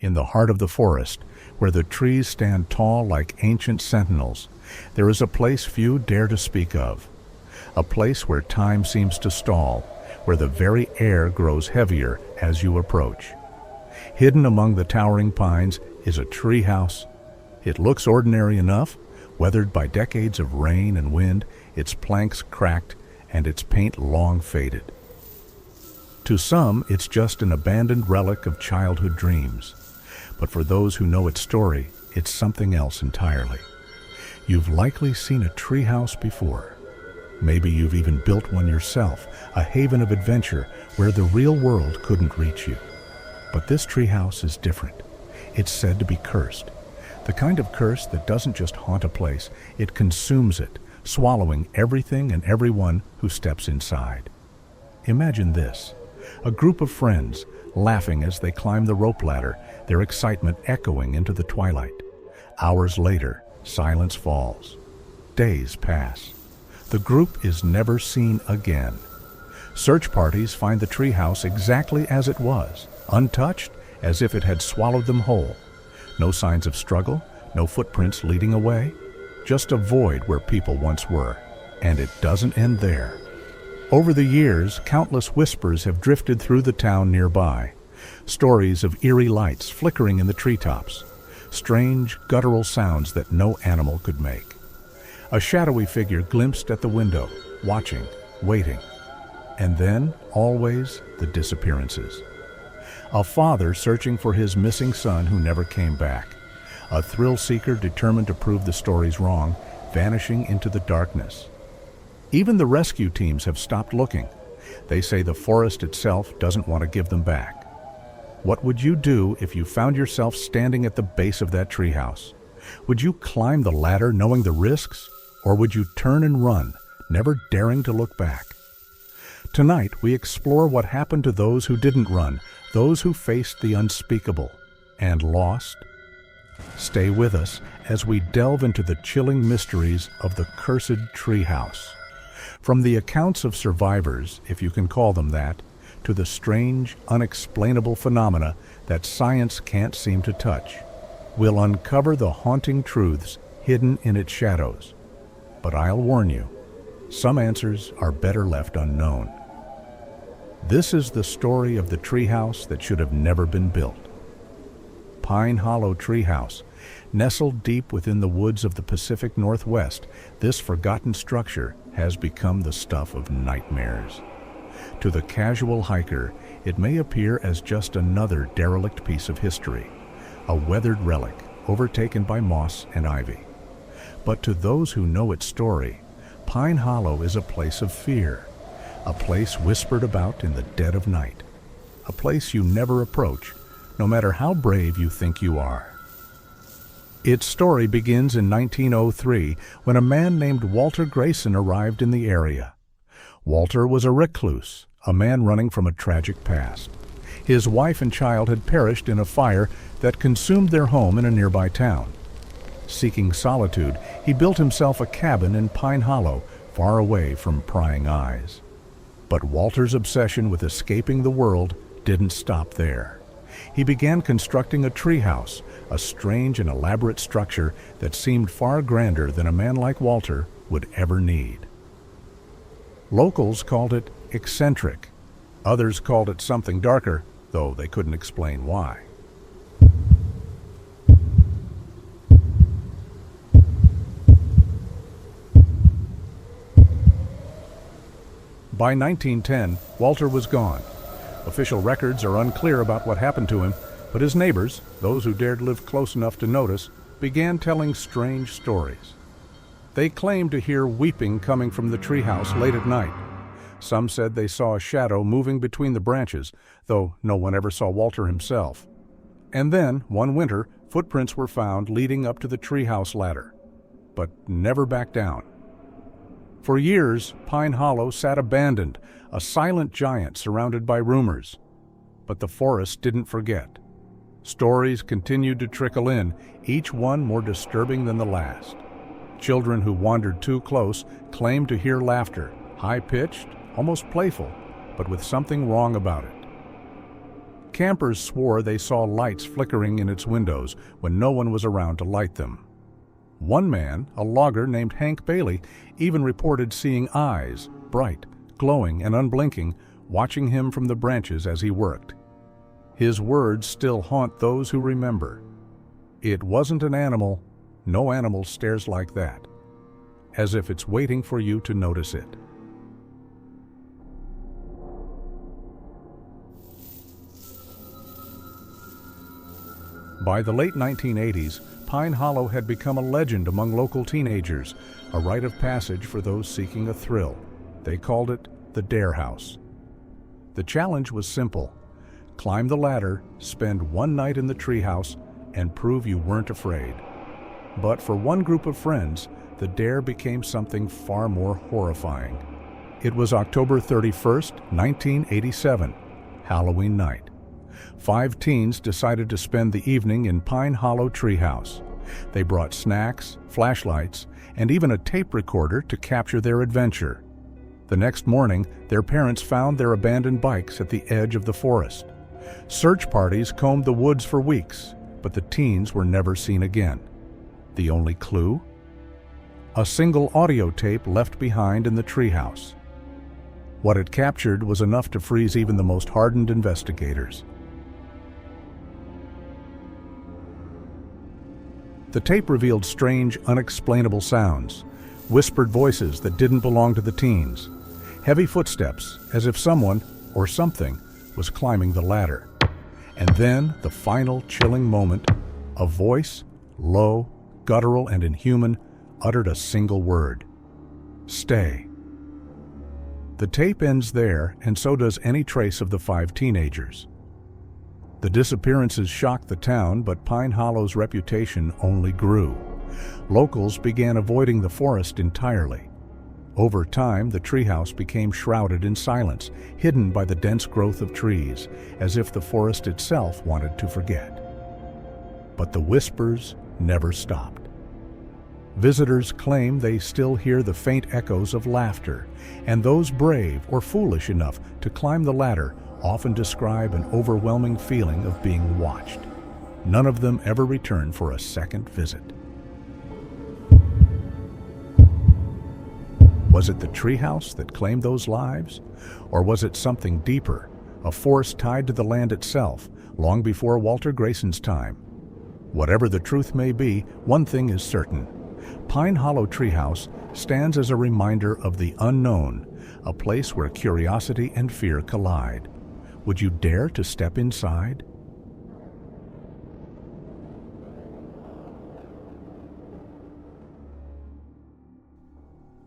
in the heart of the forest, where the trees stand tall like ancient sentinels, there is a place few dare to speak of. A place where time seems to stall, where the very air grows heavier as you approach. Hidden among the towering pines is a treehouse. It looks ordinary enough, weathered by decades of rain and wind, its planks cracked and its paint long faded. To some, it's just an abandoned relic of childhood dreams. But for those who know its story, it's something else entirely. You've likely seen a treehouse before. Maybe you've even built one yourself, a haven of adventure where the real world couldn't reach you. But this treehouse is different. It's said to be cursed. The kind of curse that doesn't just haunt a place, it consumes it, swallowing everything and everyone who steps inside. Imagine this: a group of friends laughing as they climb the rope ladder, their excitement echoing into the twilight. Hours later, silence falls. Days pass. The group is never seen again. Search parties find the treehouse exactly as it was, untouched, as if it had swallowed them whole. No signs of struggle, no footprints leading away, just a void where people once were. And it doesn't end there. Over the years, countless whispers have drifted through the town nearby. Stories of eerie lights flickering in the treetops. Strange, guttural sounds that no animal could make. A shadowy figure glimpsed at the window, watching, waiting. And then, always, the disappearances. A father searching for his missing son who never came back. A thrill-seeker determined to prove the stories wrong, vanishing into the darkness. Even the rescue teams have stopped looking. They say the forest itself doesn't want to give them back. What would you do if you found yourself standing at the base of that treehouse? Would you climb the ladder knowing the risks? Or would you turn and run, never daring to look back? Tonight, we explore what happened to those who didn't run, those who faced the unspeakable and lost. Stay with us as we delve into the chilling mysteries of the cursed treehouse. From the accounts of survivors, if you can call them that, to the strange, unexplainable phenomena that science can't seem to touch, we'll uncover the haunting truths hidden in its shadows. But I'll warn you, some answers are better left unknown. This is the story of the treehouse that should have never been built. Pine Hollow Treehouse. Nestled deep within the woods of the Pacific Northwest, this forgotten structure has become the stuff of nightmares. To the casual hiker, it may appear as just another derelict piece of history, a weathered relic overtaken by moss and ivy. But to those who know its story, Pine Hollow is a place of fear, a place whispered about in the dead of night, a place you never approach, no matter how brave you think you are. Its story begins in 1903 when a man named Walter Grayson arrived in the area. Walter was a recluse, a man running from a tragic past. His wife and child had perished in a fire that consumed their home in a nearby town. Seeking solitude, he built himself a cabin in Pine Hollow, far away from prying eyes. But Walter's obsession with escaping the world didn't stop there. He began constructing a treehouse, a strange and elaborate structure that seemed far grander than a man like Walter would ever need. Locals called it eccentric. Others called it something darker, though they couldn't explain why. By 1910, Walter was gone. Official records are unclear about what happened to him, but his neighbors, those who dared live close enough to notice, began telling strange stories. They claimed to hear weeping coming from the treehouse late at night. Some said they saw a shadow moving between the branches, though no one ever saw Walter himself. And then, one winter, footprints were found leading up to the treehouse ladder, but never back down. For years, Pine Hollow sat abandoned, a silent giant surrounded by rumors. But the forest didn't forget. Stories continued to trickle in, each one more disturbing than the last. Children who wandered too close claimed to hear laughter, high-pitched, almost playful, but with something wrong about it. Campers swore they saw lights flickering in its windows when no one was around to light them. One man, a logger named Hank Bailey, even reported seeing eyes, bright, glowing, and unblinking, watching him from the branches as he worked. His words still haunt those who remember. It wasn't an animal. No animal stares like that, as if it's waiting for you to notice it. By the late 1980s, Pine Hollow had become a legend among local teenagers, a rite of passage for those seeking a thrill. They called it the Dare House. The challenge was simple: climb the ladder, spend one night in the treehouse, and prove you weren't afraid. But for one group of friends, the dare became something far more horrifying. It was October 31st, 1987, Halloween night. 5 teens decided to spend the evening in Pine Hollow Treehouse. They brought snacks, flashlights, and even a tape recorder to capture their adventure. The next morning, their parents found their abandoned bikes at the edge of the forest. Search parties combed the woods for weeks, but the teens were never seen again. The only clue? A single audio tape left behind in the treehouse. What it captured was enough to freeze even the most hardened investigators. The tape revealed strange, unexplainable sounds, whispered voices that didn't belong to the teens, heavy footsteps as if someone or something was climbing the ladder. And then the final chilling moment, a voice, low, guttural, and inhuman, uttered a single word: "Stay." The tape ends there, and so does any trace of the 5 teenagers. The disappearances shocked the town, but Pine Hollow's reputation only grew. Locals began avoiding the forest entirely. Over time, the treehouse became shrouded in silence, hidden by the dense growth of trees, as if the forest itself wanted to forget. But the whispers never stopped. Visitors claim they still hear the faint echoes of laughter, and those brave or foolish enough to climb the ladder often describe an overwhelming feeling of being watched. None of them ever return for a second visit. Was it the treehouse that claimed those lives? Or was it something deeper, a force tied to the land itself, long before Walter Grayson's time? Whatever the truth may be, one thing is certain. Pine Hollow Treehouse stands as a reminder of the unknown, a place where curiosity and fear collide. Would you dare to step inside?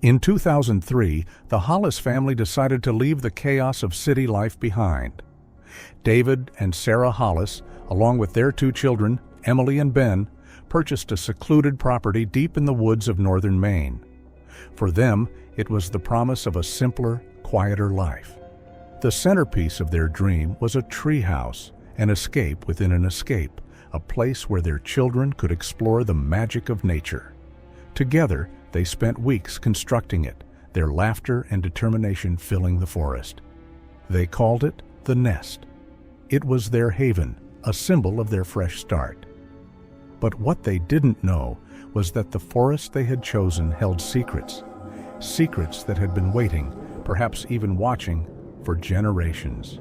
In 2003, the Hollis family decided to leave the chaos of city life behind. David and Sarah Hollis, along with their 2 children, Emily and Ben, purchased a secluded property deep in the woods of northern Maine. For them, it was the promise of a simpler, quieter life. The centerpiece of their dream was a treehouse, an escape within an escape, a place where their children could explore the magic of nature. Together, they spent weeks constructing it, their laughter and determination filling the forest. They called it the Nest. It was their haven, a symbol of their fresh start. But what they didn't know was that the forest they had chosen held secrets, secrets that had been waiting, perhaps even watching, for generations.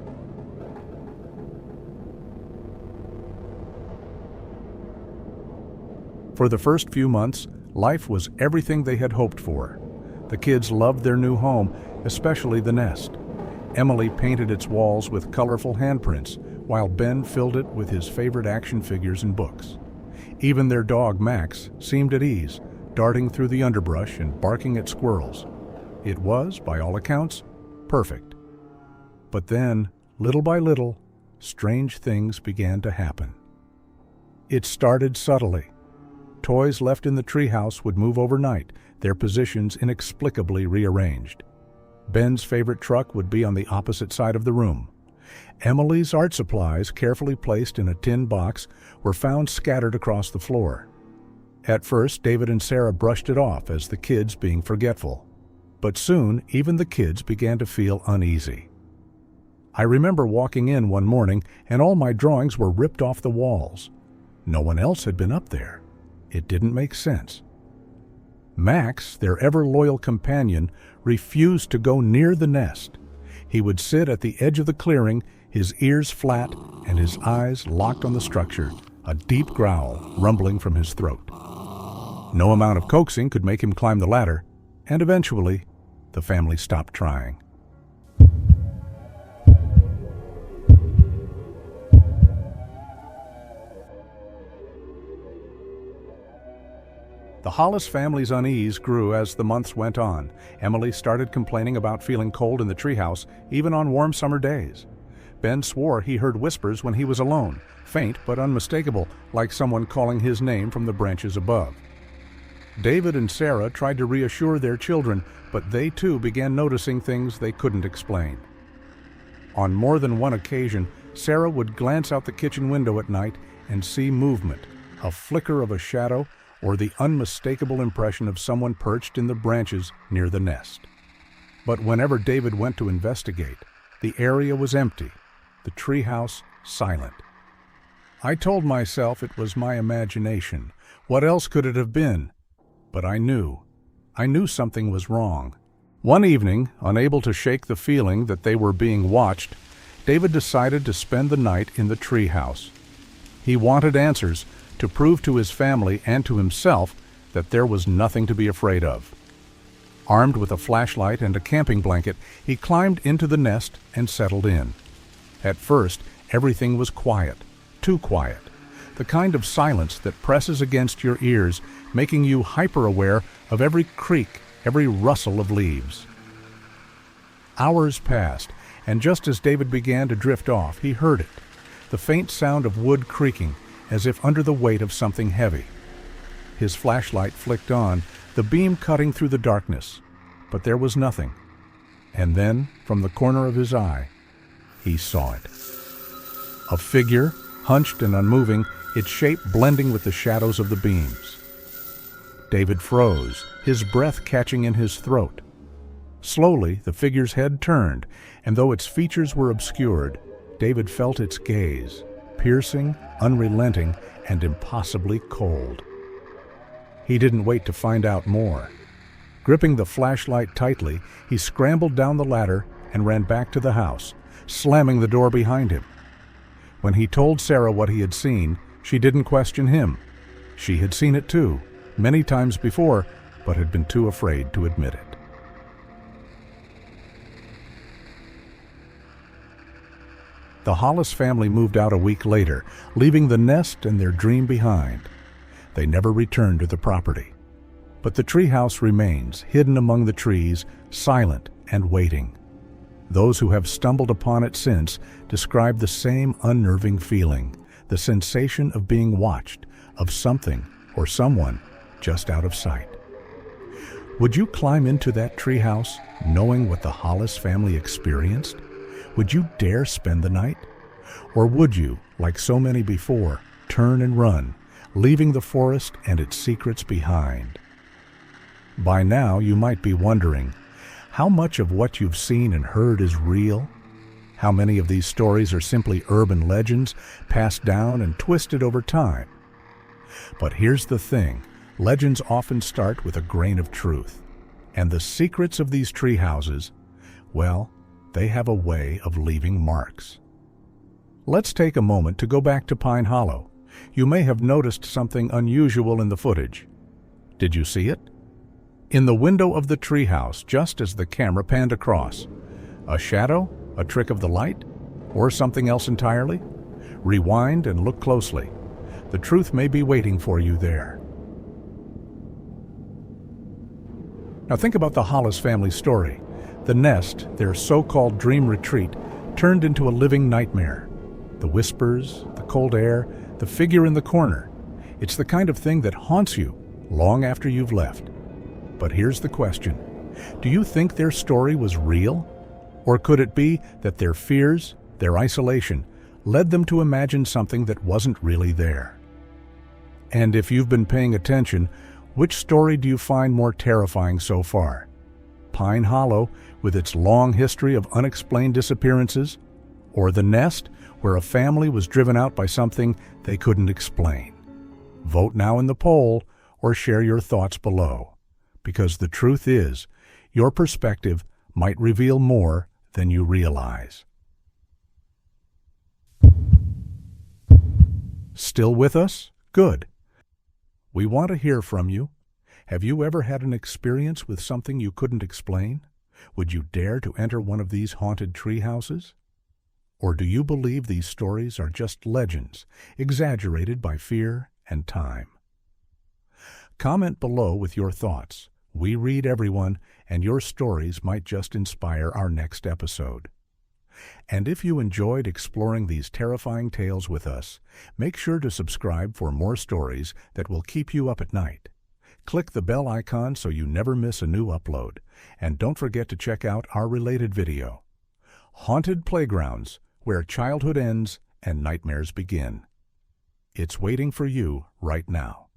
For the first few months, life was everything they had hoped for. The kids loved their new home, especially the nest. Emily painted its walls with colorful handprints, while Ben filled it with his favorite action figures and books. Even their dog, Max, seemed at ease, darting through the underbrush and barking at squirrels. It was, by all accounts, perfect. But then, little by little, strange things began to happen. It started subtly. Toys left in the treehouse would move overnight, their positions inexplicably rearranged. Ben's favorite truck would be on the opposite side of the room. Emily's art supplies, carefully placed in a tin box, were found scattered across the floor. At first, David and Sarah brushed it off as the kids being forgetful. But soon, even the kids began to feel uneasy. I remember walking in one morning and all my drawings were ripped off the walls. No one else had been up there. It didn't make sense. Max, their ever-loyal companion, refused to go near the nest. He would sit at the edge of the clearing, his ears flat and his eyes locked on the structure, a deep growl rumbling from his throat. No amount of coaxing could make him climb the ladder, and eventually, the family stopped trying. The Hollis family's unease grew as the months went on. Emily started complaining about feeling cold in the treehouse, even on warm summer days. Ben swore he heard whispers when he was alone, faint but unmistakable, like someone calling his name from the branches above. David and Sarah tried to reassure their children, but they too began noticing things they couldn't explain. On more than one occasion, Sarah would glance out the kitchen window at night and see movement, a flicker of a shadow, or the unmistakable impression of someone perched in the branches near the nest. But whenever David went to investigate, the area was empty, the treehouse silent. I told myself it was my imagination. What else could it have been? But I knew something was wrong. One evening, unable to shake the feeling that they were being watched, David decided to spend the night in the treehouse. He wanted answers, to prove to his family and to himself that there was nothing to be afraid of. Armed with a flashlight and a camping blanket, he climbed into the nest and settled in. At first, everything was quiet, too quiet, the kind of silence that presses against your ears, making you hyper-aware of every creak, every rustle of leaves. Hours passed, and just as David began to drift off, he heard it, the faint sound of wood creaking, as if under the weight of something heavy. His flashlight flicked on, the beam cutting through the darkness, but there was nothing. And then, from the corner of his eye, he saw it. A figure, hunched and unmoving, its shape blending with the shadows of the beams. David froze, his breath catching in his throat. Slowly, the figure's head turned, and though its features were obscured, David felt its gaze, piercing, unrelenting, and impossibly cold. He didn't wait to find out more. Gripping the flashlight tightly, he scrambled down the ladder and ran back to the house, slamming the door behind him. When he told Sarah what he had seen, she didn't question him. She had seen it too, many times before, but had been too afraid to admit it. The Hollis family moved out a week later, leaving the nest and their dream behind. They never returned to the property. But the treehouse remains, hidden among the trees, silent and waiting. Those who have stumbled upon it since describe the same unnerving feeling, the sensation of being watched, of something or someone just out of sight. Would you climb into that treehouse knowing what the Hollis family experienced? Would you dare spend the night? Or would you, like so many before, turn and run, leaving the forest and its secrets behind? By now, you might be wondering, how much of what you've seen and heard is real? How many of these stories are simply urban legends, passed down and twisted over time? But here's the thing, legends often start with a grain of truth. And the secrets of these tree houses, well, they have a way of leaving marks. Let's take a moment to go back to Pine Hollow. You may have noticed something unusual in the footage. Did you see it? In the window of the treehouse, just as the camera panned across. A shadow? A trick of the light? Or something else entirely? Rewind and look closely. The truth may be waiting for you there. Now think about the Hollis family story. The nest, their so-called dream retreat, turned into a living nightmare. The whispers, the cold air, the figure in the corner. It's the kind of thing that haunts you long after you've left. But here's the question. Do you think their story was real? Or could it be that their fears, their isolation, led them to imagine something that wasn't really there? And if you've been paying attention, which story do you find more terrifying so far? Pine Hollow, with its long history of unexplained disappearances, Or The Nest, where a family was driven out by something they couldn't explain? Vote now in the poll or share your thoughts below, because the truth is, your perspective might reveal more than you realize. Still with us? Good. We want to hear from you. Have you ever had an experience with something you couldn't explain? Would you dare to enter one of these haunted tree houses? Or do you believe these stories are just legends, exaggerated by fear and time? Comment below with your thoughts. We read everyone, and your stories might just inspire our next episode. And if you enjoyed exploring these terrifying tales with us, make sure to subscribe for more stories that will keep you up at night. Click the bell icon so you never miss a new upload, and don't forget to check out our related video, Haunted Playgrounds, where childhood ends and nightmares begin. It's waiting for you right now.